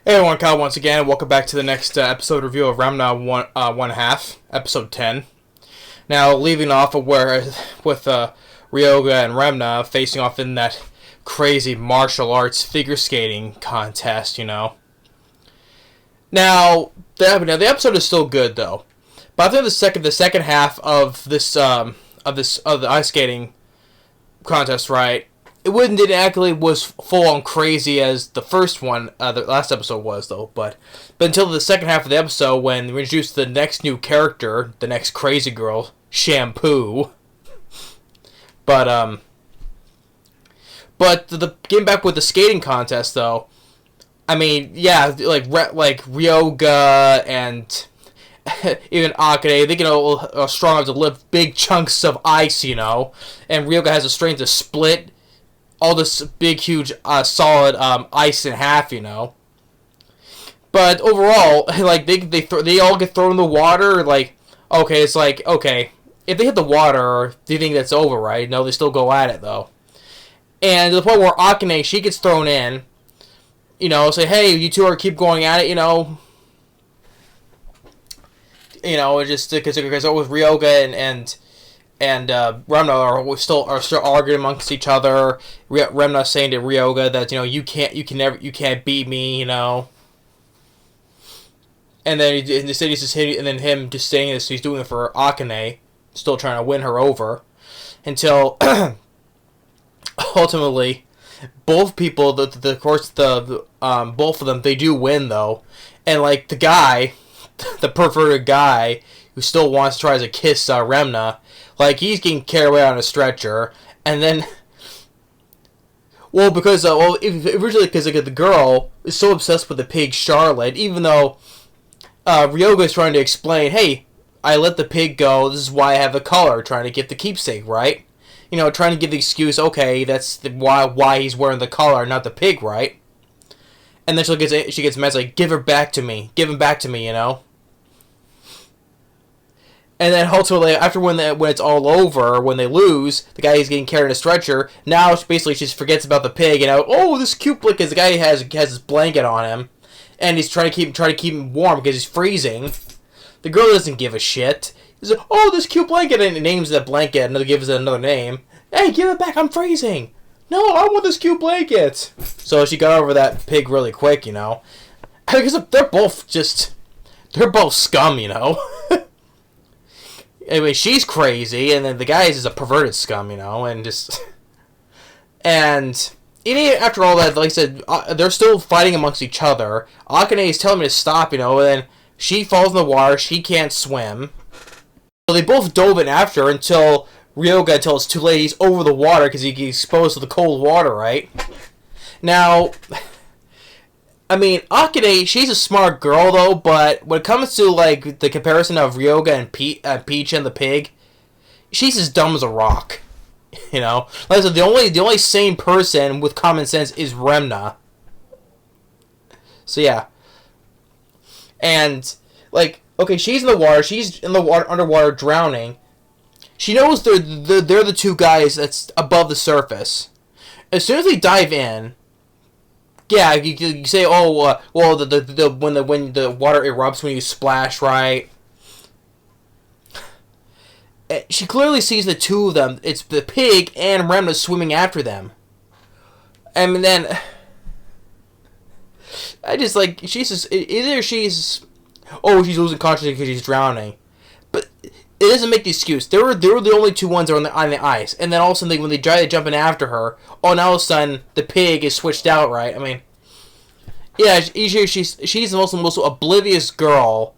Hey everyone, Kyle once again. Welcome back to the next episode review of Ramna 1/2, episode 10. Now, leaving off of with Ryoga and Ramna facing off in that crazy martial arts figure skating contest, Now, the episode is still good though, but I think the second half of the ice skating contest, right? It didn't actually was full on crazy as the first one, the last episode was though. But until the second half of the episode, when we introduced the next new character, the next crazy girl, Shampoo. But getting back with the skating contest though, I mean, yeah, like Ryoga and even Akane, they can strong enough to lift big chunks of ice, and Ryoga has the strength to split all this big, huge, solid ice in half, But overall, like they all get thrown in the water. Like, okay, it's like okay, if they hit the water, do you think that's over, right? No, they still go at it though. And to the point where Akane, she gets thrown in, say, hey, you two keep going at it, just because it was Ryoga and Ramna are still arguing amongst each other. Ramna saying to Ryoga that you can't beat me, And then him just saying this, he's doing it for Akane, still trying to win her over, until ultimately both people, both of them, they do win though, and like the guy, the perverted guy who still wants to try to kiss Ramna. Like, he's getting carried away on a stretcher, and then, originally because the girl is so obsessed with the pig Charlotte, even though Ryoga is trying to explain, hey, I let the pig go, this is why I have the collar, trying to get the keepsake, right? Trying to give the excuse, okay, that's why he's wearing the collar, not the pig, right? And then she gets mad, like, give him back to me, And then ultimately, after when it's all over, when they lose, the guy is getting carried in a stretcher. Now basically she just forgets about the pig, and this cute because the guy has his blanket on him, and he's trying to keep him warm because he's freezing. The girl doesn't give a shit. He's like, this cute blanket, and he names that blanket, and gives it another name. Hey, give it back! I'm freezing. No, I want this cute blanket. So she got over that pig really quick, because they're both scum, Anyway, she's crazy, and then the guy is a perverted scum, and just... And even after all that, like I said, they're still fighting amongst each other. Akane is telling me to stop, and then she falls in the water, she can't swim. So they both dove in after her until it's too late, he's over the water because he gets exposed to the cold water, right? Now... I mean, Akane, she's a smart girl, though, but when it comes to, like, the comparison of Ryoga and Peach and the pig, she's as dumb as a rock, Like I said, the only sane person with common sense is Ramna. So, yeah. And, like, okay, she's in the water, underwater, drowning. She knows they're the two guys that's above the surface. As soon as they dive in... Yeah, you say, when the water erupts when you splash, right? She clearly sees the two of them. It's the pig and Ramna swimming after them. And then I just like she's losing consciousness because she's drowning, but it doesn't make the excuse. They were the only two ones that were on the ice, and then all of a sudden when they try to jump in after her, now all of a sudden the pig is switched out, right? I mean, yeah, she's the most oblivious girl.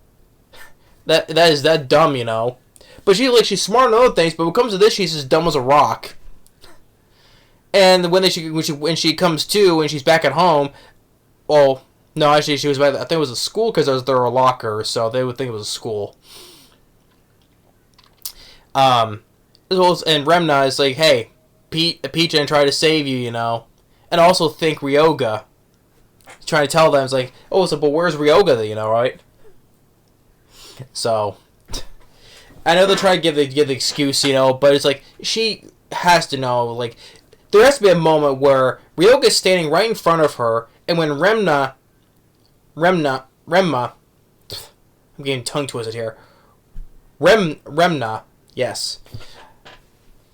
That is that dumb, But she's smart in other things, but when it comes to this, she's as dumb as a rock. And when she comes to, when she's back at home, well, no, actually she was back. I think it was a school because there were a locker, so they would think it was a school. And Ramna is like, hey, Peach didn't try to save you, and also think Ryoga. Trying to tell them, it's like, but where's Ryoga, right? So, I know they're trying to give the excuse, but it's like, she has to know, like, there has to be a moment where Ryoga's standing right in front of her, and when Ramna Remma. I'm getting tongue twisted here. Remna, yes.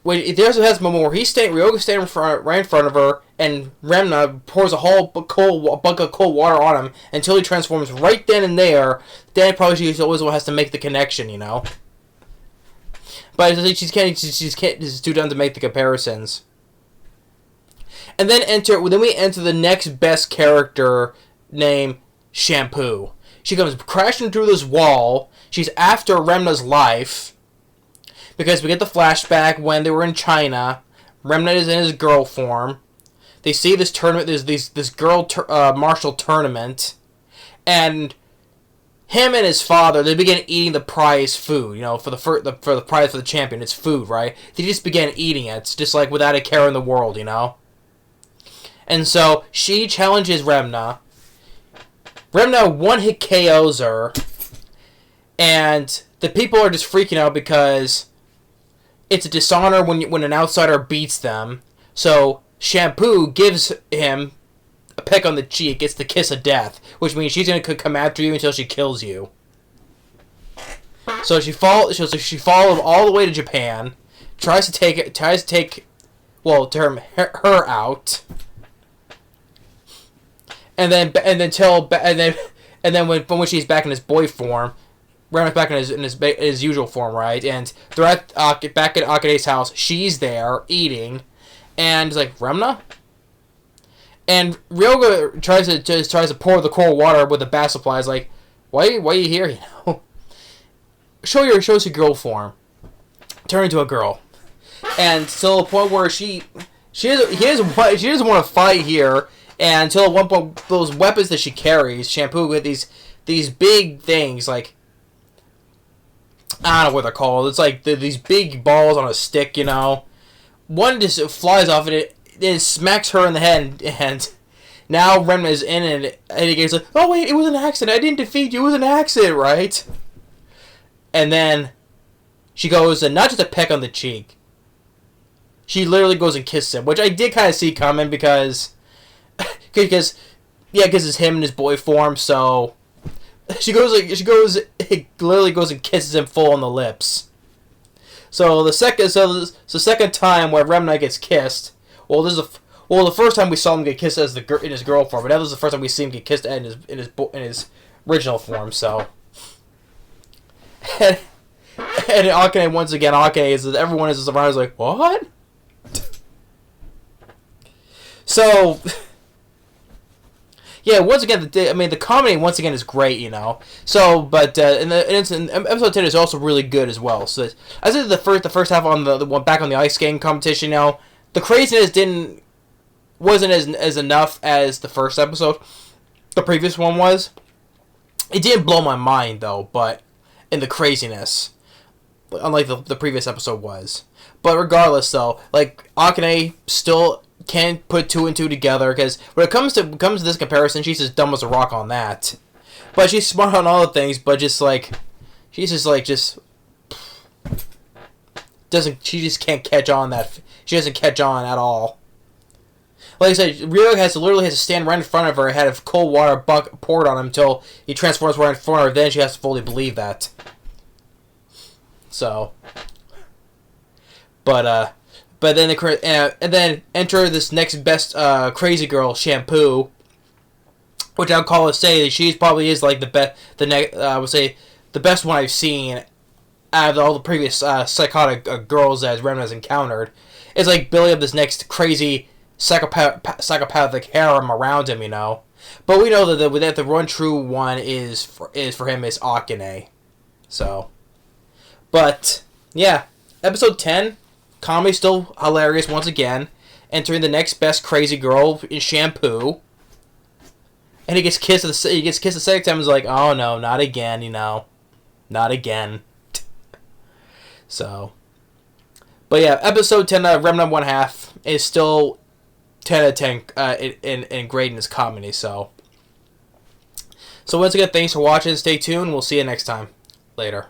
When there's a moment where Ryoga's standing right in front of her, and Ramna pours a whole bucket of cold water on him until he transforms right then and there. Then probably she's always the one who has to make the connection, you know. But she's too dumb to make the comparisons. And then we enter the next best character named Shampoo. She comes crashing through this wall. She's after Remna's life. Because we get the flashback when they were in China. Remna is in his girl form. They see this tournament. There's this girl martial tournament, and him and his father, they begin eating the prize food. You know, for the prize for the champion, it's food, right? They just begin eating it, just like without a care in the world, you know. And so she challenges Remna. Remna one-hit KOs her, and the people are just freaking out because it's a dishonor when an outsider beats them. So Shampoo gives him a peck on the cheek. It's the kiss of death, which means she's gonna come after you until she kills you. So she followed him all the way to Japan, tries to take her out, and then when she's back in his boy form. Ramna's back in his usual form, right? And they're back at Akane's house. She's there eating, and he's like, Ramna? And Ryoga tries to pour the cold water with the bath supply. He's like, why are you here? You know, show us your girl form. Turn into a girl, and till the point where she doesn't want to fight here. And until at one point, those weapons that she carries, Shampoo with these big things like. I don't know what they're called. It's like these big balls on a stick, you know. One just flies off and it smacks her in the head, and now Remna is in it, and he's like, oh wait, it was an accident. I didn't defeat you. It was an accident, right? And then she goes, and not just a peck on the cheek. She literally goes and kisses him, which I did kind of see coming because it's him in his boy form, so. She literally goes and kisses him full on the lips. So the second time where Remna gets kissed, the first time we saw him get kissed in his girl form, but that was the first time we see him get kissed in his original form. So, and Akane once again, everyone is around is like, what? So. Yeah, once again, the comedy once again is great, you know. So, but and episode 10 is also really good as well. So, I said the first half on the one back on the ice skating competition. You know, the craziness wasn't as enough as the first episode. The previous one was. It didn't blow my mind though, but in the craziness, unlike the previous episode was. But regardless, though, like Akane still can't put two and two together, because when it comes to this comparison, she's as dumb as a rock on that. But she's smart on all the things, but she just can't catch on that. She doesn't catch on at all. Like I said, Ryo literally has to stand right in front of her and have cold water poured on him until he transforms right in front of her. Then she has to fully believe that. So, but then and then enter this next best crazy girl, Shampoo, which I'll say she probably is like the best. I would say the best one I've seen out of all the previous psychotic girls that Ramna has encountered. It's like building up this next crazy psychopathic harem around him, you know. But we know that the one true one is for him is Akane. So, but yeah, episode 10. Comedy still hilarious once again. Entering the next best crazy girl in Shampoo. And he gets kissed the second time. He's like, oh no, not again, you know. Not again. So. But yeah, episode 10 of Remnant 1/2 is still 10 out of 10 in grade in this comedy. So once again, thanks for watching. Stay tuned. We'll see you next time. Later.